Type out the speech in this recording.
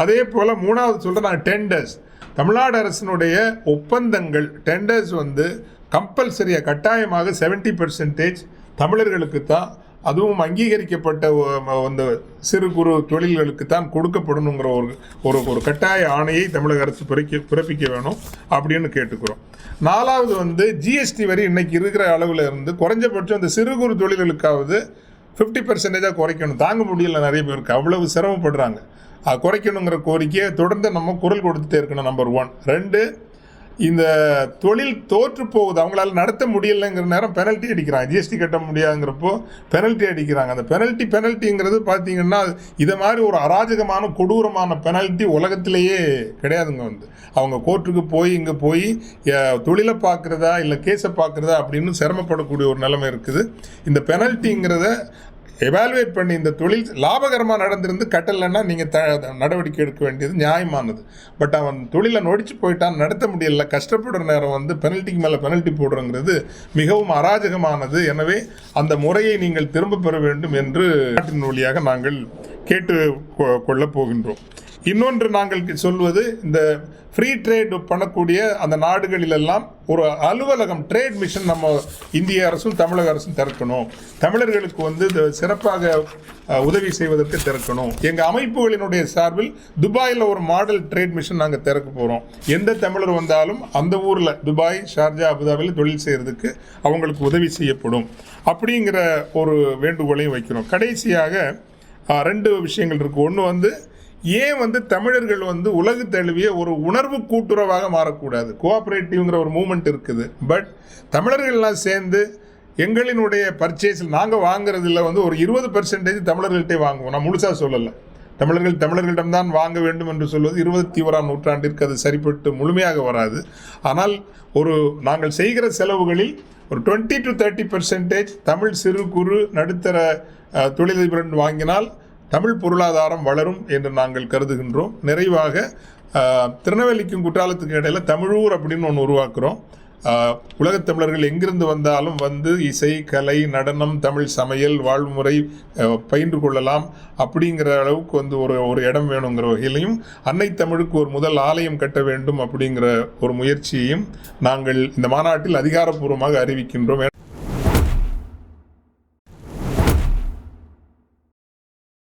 அதே போல் மூணாவது சொல்கிறேன் டெண்டர்ஸ். தமிழ்நாடு அரசினுடைய ஒப்பந்தங்கள் டெண்டர்ஸ் வந்து கம்பல்சரியாக கட்டாயமாக 70% தமிழர்களுக்கு தான், அதுவும் அங்கீகரிக்கப்பட்ட அந்த சிறு குறு தொழில்களுக்கு தான் கொடுக்கப்படணுங்கிற ஒரு கட்டாய ஆணையை தமிழக அரசு பிறப்பிக்க வேணும் அப்படின்னு கேட்டுக்கிறோம். நாலாவது வந்து ஜிஎஸ்டி வரி இன்னைக்கு இருக்கிற அளவில் இருந்து குறைஞ்சபட்சம் அந்த சிறு குறு தொழில்களுக்காவது 50% குறைக்கணும். தாங்க முடியல நிறைய பேருக்கு, அவ்வளவு சிரமப்படுறாங்க. குறைக்கணுங்கிற கோரிக்கையை தொடர்ந்து நம்ம குரல் கொடுத்துட்டே இருக்கணும். நம்பர் 1. 2, இந்த தொழில் தோற்று போகுது, அவங்களால நடத்த முடியலைங்கிற நேரம் பெனல்ட்டி அடிக்கிறாங்க. ஜிஎஸ்டி கட்ட முடியாதுங்கிறப்போ பெனல்ட்டி அடிக்கிறாங்க. அந்த பெனல்ட்டிங்கிறது பார்த்தீங்கன்னா இதை மாதிரி ஒரு அராஜகமான கொடூரமான பெனல்ட்டி உலகத்திலேயே கிடையாதுங்க. அவங்க கோர்ட்டுக்கு போய் இங்கே போய் தொழிலை பார்க்குறதா இல்லை கேஸை பார்க்குறதா அப்படின்னு சிரமப்படக்கூடிய ஒரு நிலைமை இருக்குது. இந்த பெனல்ட்டிங்கிறத எவாலுவேட் பண்ணி இந்த தொழில் லாபகரமாக நடந்திருந்து கட்டலைன்னா நீங்கள் நடவடிக்கை எடுக்க வேண்டியது நியாயமானது. பட் அவன் தொழிலை நொடிச்சு போயிட்டான், நடத்த முடியல, கஷ்டப்படுற நேரம் பெனல்ட்டிக்கு மேலே பெனல்ட்டி போடுறங்கிறது மிகவும் அராஜகமானது. எனவே அந்த முறையை நீங்கள் திரும்ப பெற வேண்டும் என்று நாட்டின் வழியாக நாங்கள் கேட்டு கொள்ளப் போகின்றோம். இன்னொன்று நாங்கள் சொல்வது, இந்த ஃப்ரீ ட்ரேட் பண்ணக்கூடிய அந்த நாடுகளிலெல்லாம் ஒரு அலுவலகம், ட்ரேட் மிஷன் நம்ம இந்திய அரசும் தமிழக அரசும் திறக்கணும். தமிழர்களுக்கு சிறப்பாக உதவி செய்வதற்கு திறக்கணும். எங்கள் அமைப்புகளினுடைய சார்பில் துபாயில் ஒரு மாடல் ட்ரேட் மிஷன் நாங்கள் திறக்க போகிறோம். எந்த தமிழர் வந்தாலும் அந்த ஊரில் துபாய், ஷார்ஜா, அபுதாபியில் தொழில் செய்கிறதுக்கு அவங்களுக்கு உதவி செய்யப்படும் அப்படிங்கிற ஒரு வேண்டுகோளையும் வைக்கிறோம். கடைசியாக 2 விஷயங்கள் இருக்குது. ஒன்று ஏன் தமிழர்கள் உலகு தழுவிய ஒரு உணர்வு கூட்டுறவாக மாறக்கூடாது. கோஆப்ரேட்டிவ்ங்கிற ஒரு மூமெண்ட் இருக்குது. பட் தமிழர்கள்லாம் சேர்ந்து எங்களினுடைய பர்ச்சேஸில் நாங்கள் வாங்குறதுல ஒரு 20% தமிழர்கள்ட்டே வாங்குவோம். நான் முழுசாக சொல்லலை. தமிழர்களிடம்தான் வாங்க வேண்டும் என்று சொல்வது 21ஆம் நூற்றாண்டிற்கு அது சரிப்பட்டு முழுமையாக வராது. ஆனால் நாங்கள் செய்கிற செலவுகளில் ஒரு 20 to 30% தமிழ் சிறு குறு நடுத்தர தொழிலதிபர் வாங்கினால் தமிழ் பொருளாதாரம் வளரும் என்று நாங்கள் கருதுகின்றோம். நிறைவாக திருநெல்வேலிக்கும் குற்றாலத்துக்கு இடையில் தமிழூர் அப்படின்னு ஒன்று உருவாக்குறோம். உலகத் தமிழர்கள் எங்கிருந்து வந்தாலும் இசை, கலை, நடனம், தமிழ் சமையல், வாழ்முறை பயின்று கொள்ளலாம் அப்படிங்கிற அளவுக்கு ஒரு இடம் வேணுங்கிற வகையிலையும் அன்னை தமிழுக்கு ஒரு முதல் ஆலயம் கட்ட வேண்டும் அப்படிங்கிற ஒரு முயற்சியையும் நாங்கள் இந்த மாநாட்டில் அதிகாரப்பூர்வமாக அறிவிக்கின்றோம்.